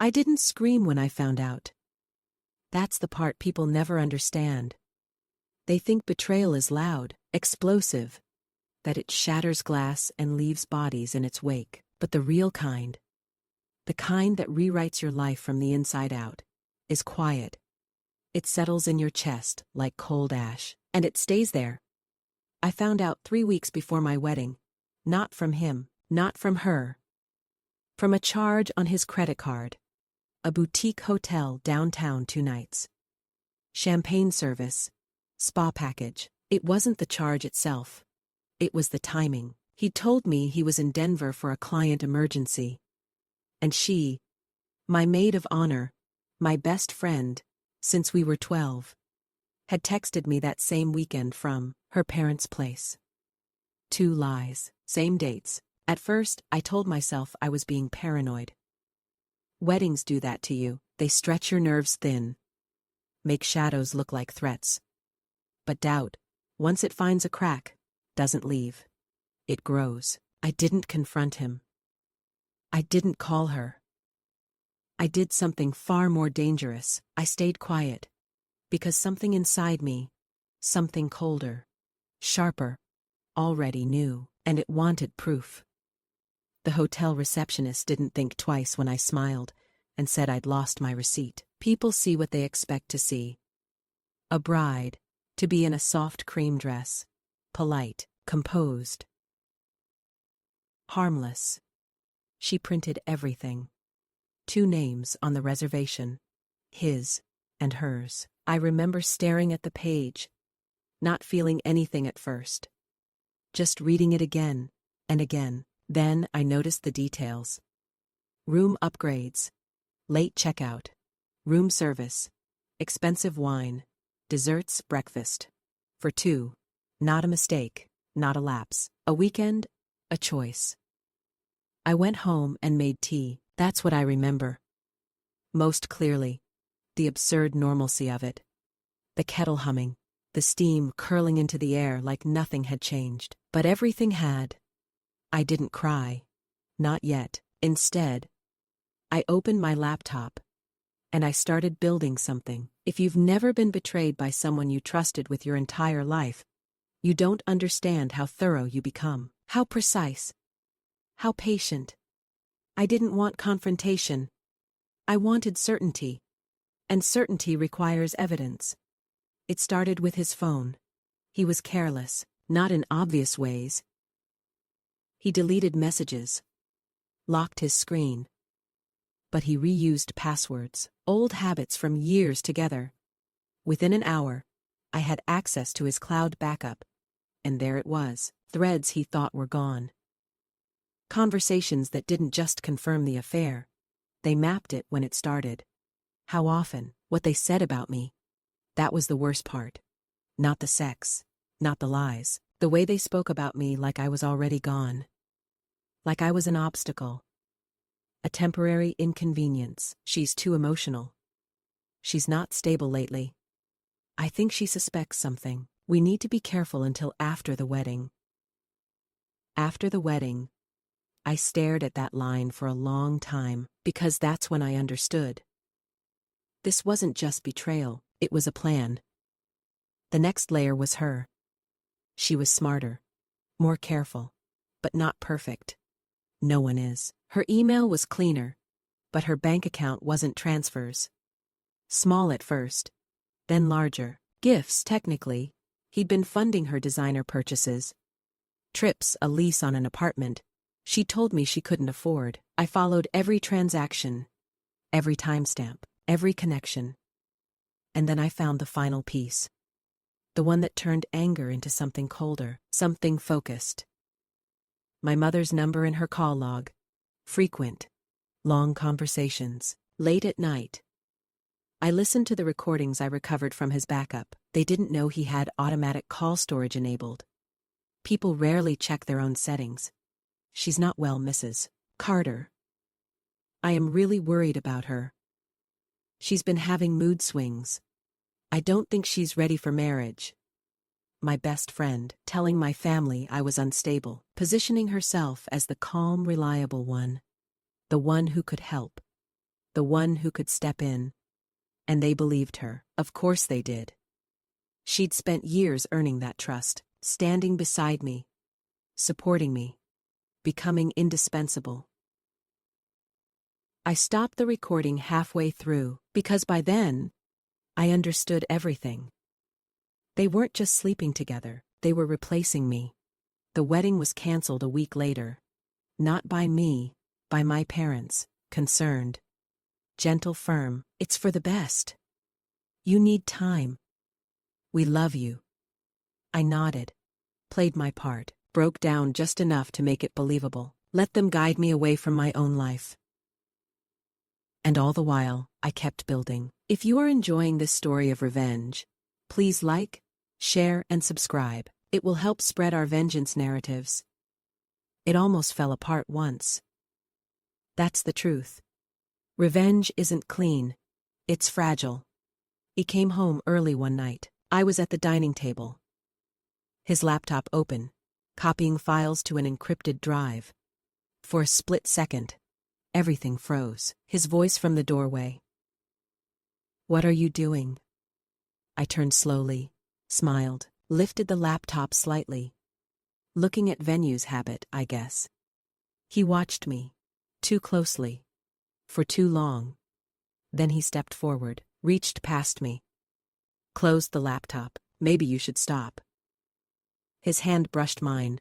I didn't scream when I found out. That's the part people never understand. They think betrayal is loud, explosive, that it shatters glass and leaves bodies in its wake. But the real kind, the kind that rewrites your life from the inside out, is quiet. It settles in your chest like cold ash, and it stays there. I found out 3 weeks before my wedding. Not from him, not from her. From a charge on his credit card. A boutique hotel downtown 2 nights. Champagne service. Spa package. It wasn't the charge itself. It was the timing. He told me he was in Denver for a client emergency. And she, my maid of honor, my best friend, since we were 12, had texted me that same weekend from her parents' place. 2 lies, same dates. At first, I told myself I was being paranoid. Weddings do that to you. They stretch your nerves thin, make shadows look like threats. But doubt, once it finds a crack, doesn't leave. It grows. I didn't confront him. I didn't call her. I did something far more dangerous. I stayed quiet. Because something inside me, something colder, sharper, already knew, and it wanted proof. The hotel receptionist didn't think twice when I smiled and said I'd lost my receipt. People see what they expect to see. A bride, to be in a soft cream dress, polite, composed, harmless. She printed everything. 2 names on the reservation, his and hers. I remember staring at the page, not feeling anything at first. Just reading it again and again. Then I noticed the details. Room upgrades, late checkout, room service, expensive wine, desserts, breakfast. For 2. Not a mistake, not a lapse. A weekend, a choice. I went home and made tea. That's what I remember. Most clearly. The absurd normalcy of it. The kettle humming, the steam curling into the air like nothing had changed. But everything had. I didn't cry. Not yet. Instead, I opened my laptop. And I started building something. If you've never been betrayed by someone you trusted with your entire life, you don't understand how thorough you become. How precise. How patient. I didn't want confrontation. I wanted certainty. And certainty requires evidence. It started with his phone. He was careless, not in obvious ways. He deleted messages, locked his screen. But he reused passwords, old habits from years together. Within an hour, I had access to his cloud backup. And there it was, threads he thought were gone. Conversations that didn't just confirm the affair. They mapped it when it started. How often, what they said about me. That was the worst part. Not the sex, not the lies. The way they spoke about me like I was already gone. Like I was an obstacle. A temporary inconvenience. She's too emotional. She's not stable lately. I think she suspects something. We need to be careful until after the wedding. After the wedding, I stared at that line for a long time, because that's when I understood. This wasn't just betrayal, it was a plan. The next layer was her. She was smarter, more careful, but not perfect. No one is. Her email was cleaner, but her bank account wasn't transfers. Small at first, then larger. Gifts, technically. He'd been funding her designer purchases. Trips, a lease on an apartment. She told me she couldn't afford. I followed every transaction, every timestamp, every connection. And then I found the final piece. The one that turned anger into something colder, something focused. My mother's number in her call log. Frequent, long conversations, late at night. I listened to the recordings I recovered from his backup. They didn't know he had automatic call storage enabled. People rarely check their own settings. She's not well, Mrs. Carter. I am really worried about her. She's been having mood swings. I don't think she's ready for marriage. My best friend, telling my family I was unstable, positioning herself as the calm, reliable one. The one who could help. the one who could step in. And they believed her. Of course they did. She'd spent years earning that trust, standing beside me, supporting me, becoming indispensable. I stopped the recording halfway through, because by then, I understood everything. They weren't just sleeping together, they were replacing me. The wedding was canceled a week later. Not by me, by my parents, concerned. Gentle, firm, it's for the best. You need time. We love you. I nodded, played my part, broke down just enough to make it believable, let them guide me away from my own life. And all the while, I kept building. If you are enjoying this story of revenge, please like, share, and subscribe. It will help spread our vengeance narratives. It almost fell apart once. That's the truth. Revenge isn't clean. It's fragile. He came home early one night. I was at the dining table. His laptop open, copying files to an encrypted drive. For a split second, everything froze. His voice from the doorway. "What are you doing?" I turned slowly, smiled, lifted the laptop slightly. Looking at venues habit, I guess. He watched me. Too closely. For too long. Then he stepped forward, reached past me. Closed the laptop. "Maybe you should stop." His hand brushed mine.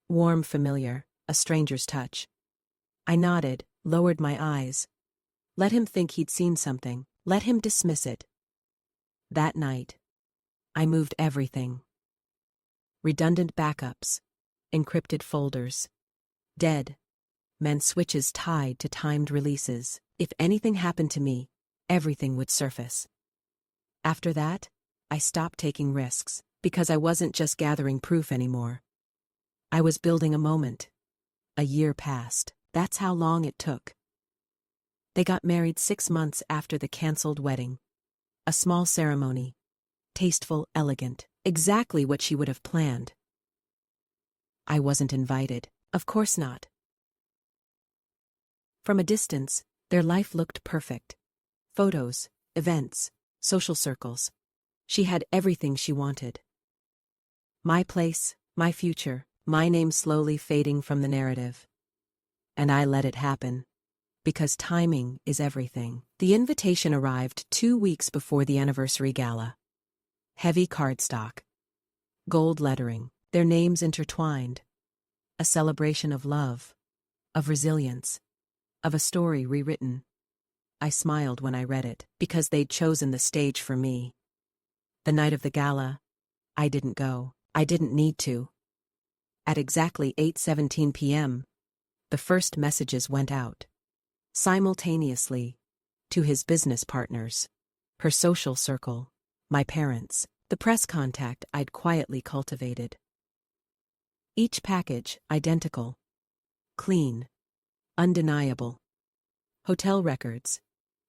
Warm, familiar, a stranger's touch. I nodded, lowered my eyes. Let him think he'd seen something. Let him dismiss it. That night, I moved everything. Redundant backups, encrypted folders. Dead meant switches tied to timed releases. If anything happened to me, everything would surface. After that, I stopped taking risks, because I wasn't just gathering proof anymore. I was building a moment. A year passed. That's how long it took. They got married 6 months after the canceled wedding. A small ceremony. Tasteful, elegant, exactly what she would have planned. I wasn't invited. Of course not. From a distance, their life looked perfect. Photos, events, social circles. She had everything she wanted. My place, my future, my name slowly fading from the narrative. And I let it happen. Because timing is everything. The invitation arrived 2 weeks before the anniversary gala. Heavy cardstock. Gold lettering, their names intertwined. A celebration of love, of resilience, of a story rewritten. I smiled when I read it, because they'd chosen the stage for me. The night of the gala, I didn't go. I didn't need to. At exactly 8:17 p.m., the first messages went out. Simultaneously, to his business partners, her social circle, my parents, the press contact I'd quietly cultivated. Each package identical. Clean. Undeniable. Hotel records.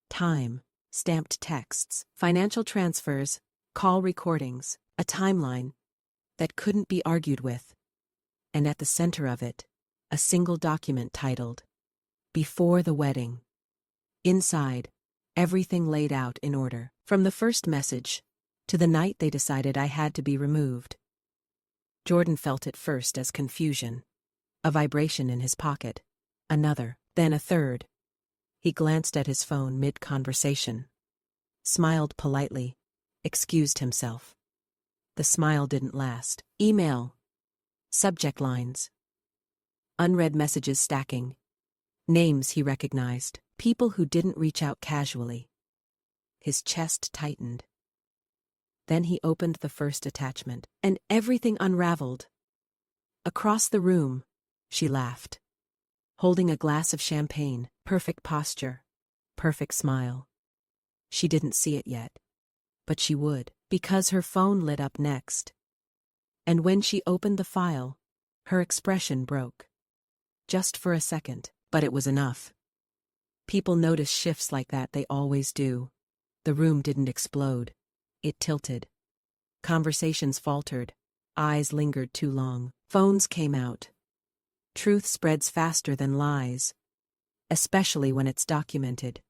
Time. Stamped texts. Financial transfers. Call recordings. A timeline that couldn't be argued with. And at the center of it, a single document titled, "Before the Wedding." Inside, everything laid out in order, from the first message to the night they decided I had to be removed. Jordan felt it first as confusion. A vibration in his pocket. Another, then a third. He glanced at his phone mid-conversation. Smiled politely. Excused himself. The smile didn't last. Email. Subject lines. Unread messages stacking. Names he recognized. People who didn't reach out casually. His chest tightened. Then he opened the first attachment, and everything unraveled. Across the room, she laughed. Holding a glass of champagne, perfect posture, perfect smile. She didn't see it yet. But she would, because her phone lit up next. And when she opened the file, her expression broke. Just for a second, but it was enough. People notice shifts like that, they always do. The room didn't explode. It tilted. Conversations faltered. Eyes lingered too long. Phones came out. Truth spreads faster than lies. Especially when it's documented.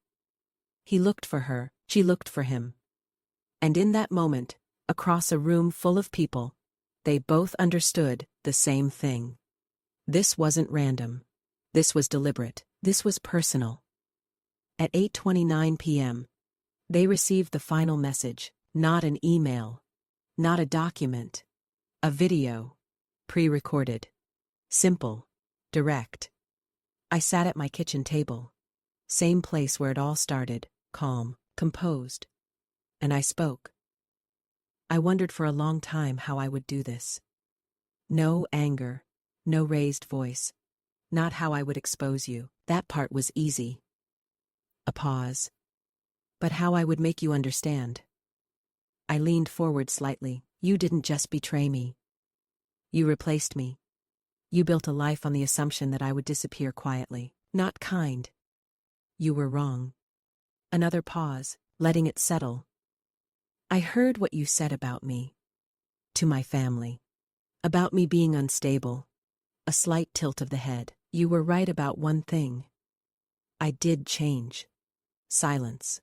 He looked for her, she looked for him. And in that moment, across a room full of people, they both understood the same thing. This wasn't random. This was deliberate. This was personal. At 8:29 p.m., they received the final message, not an email, not a document, a video, pre-recorded. Simple, direct. I sat at my kitchen table, same place where it all started, calm, composed. And I spoke. I wondered for a long time how I would do this. No anger, no raised voice. Not how I would expose you. That part was easy. A pause. But how I would make you understand. I leaned forward slightly. You didn't just betray me. You replaced me. You built a life on the assumption that I would disappear quietly. Not kind. You were wrong. Another pause, letting it settle. I heard what you said about me. To my family. About me being unstable. A slight tilt of the head. You were right about one thing. I did change. Silence.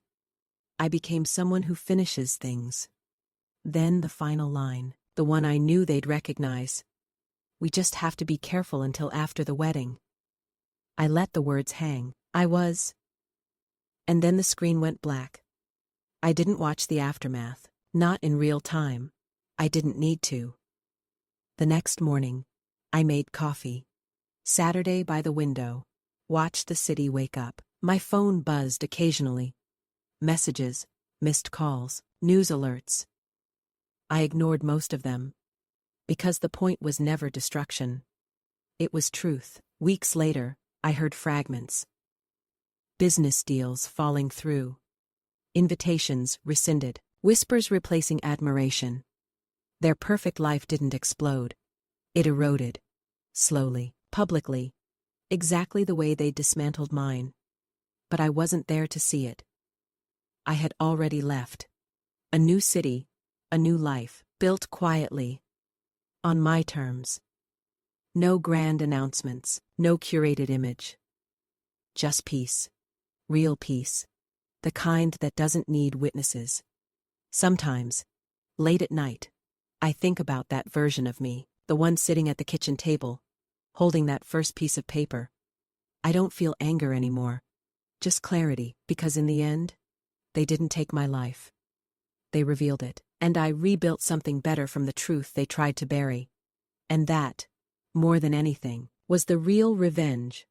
I became someone who finishes things. Then the final line, the one I knew they'd recognize. We just have to be careful until after the wedding. I let the words hang. I was. And then the screen went black. I didn't watch the aftermath. Not in real time. I didn't need to. The next morning, I made coffee. Saturday by the window. Watched the city wake up. My phone buzzed occasionally. Messages, missed calls, news alerts. I ignored most of them. Because the point was never destruction. It was truth. Weeks later, I heard fragments. Business deals falling through. Invitations rescinded. Whispers replacing admiration. Their perfect life didn't explode. It eroded. Slowly, publicly. Exactly the way they'd dismantled mine. But I wasn't there to see it. I had already left. A new city, a new life, built quietly. On my terms. No grand announcements, no curated image. Just peace. Real peace. The kind that doesn't need witnesses. Sometimes, late at night, I think about that version of me, the one sitting at the kitchen table, holding that first piece of paper. I don't feel anger anymore. Just clarity, because in the end, they didn't take my life. They revealed it, and I rebuilt something better from the truth they tried to bury. And that, more than anything, was the real revenge.